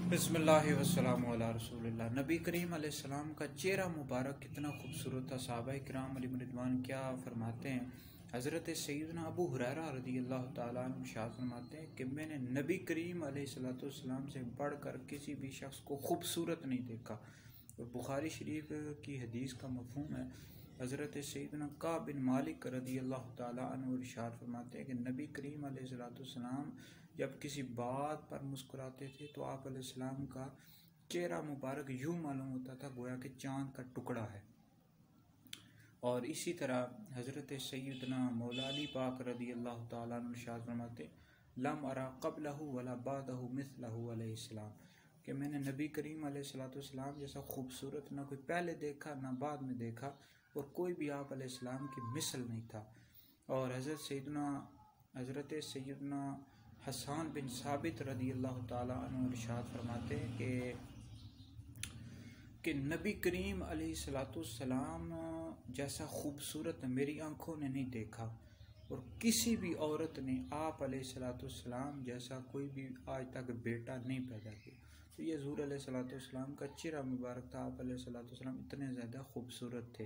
बिस्मिल्लाहि वस्सलामु अला रसूलिल्लाह। नबी करीम अलैहिस्सलाम का चेहरा मुबारक कितना खूबसूरत था। सहाबाए किराम अलैहिम रिदवान क्या फरमाते हैं, हज़रत सैयदना अबू हुरैरा रज़ियल्लाहु ताला अन्हु इरशाद फरमाते हैं कि मैंने नबी करीम अलैहिस्सलाम से बढ़कर किसी भी शख्स को खूबसूरत नहीं देखा। और बुखारी शरीफ की हदीस का मफ़हूम है, हज़रत सैयदना काब बिन मालिक रज़ियल्लाहु ताला अन्हु इरशाद फरमाते हैं कि नबी करीम अलैहिस्सलाम जब किसी बात पर मुस्कुराते थे तो आप अलैहिस्सलाम का चेहरा मुबारक यूँ मालूम होता था गोया कि चाँद का टुकड़ा है। और इसी तरह हज़रत सैयदना मौला अली पाक रज़ियल्लाहु ताला अन्हु इरशाद फरमाते, लम अरा क़ब्लहु वला बादहु मिस्लहु अलैहिस्सलाम, कि मैंने नबी करीम अलैहिस्सलाम जैसा खूबसूरत ना कोई पहले देखा ना बाद में देखा, और कोई भी आप अलैहिस्सलाम की मिसल नहीं था। और हज़रत सैयदना हसन बिन साबित रज़ियल्लाहु ताला अन्हु इरशाद फरमाते हैं कि नबी करीम अलैहिस्सलाम जैसा खूबसूरत मेरी आँखों ने नहीं देखा, और किसी भी औरत ने आप अलैहिस्सलाम जैसा कोई भी आज तक बेटा नहीं पैदा किया। तो ये हुज़ूर अलैहिस्सलाम का चेहरा मुबारक था। आप अलैहिस्सलाम इतने ज़्यादा खूबसूरत थे।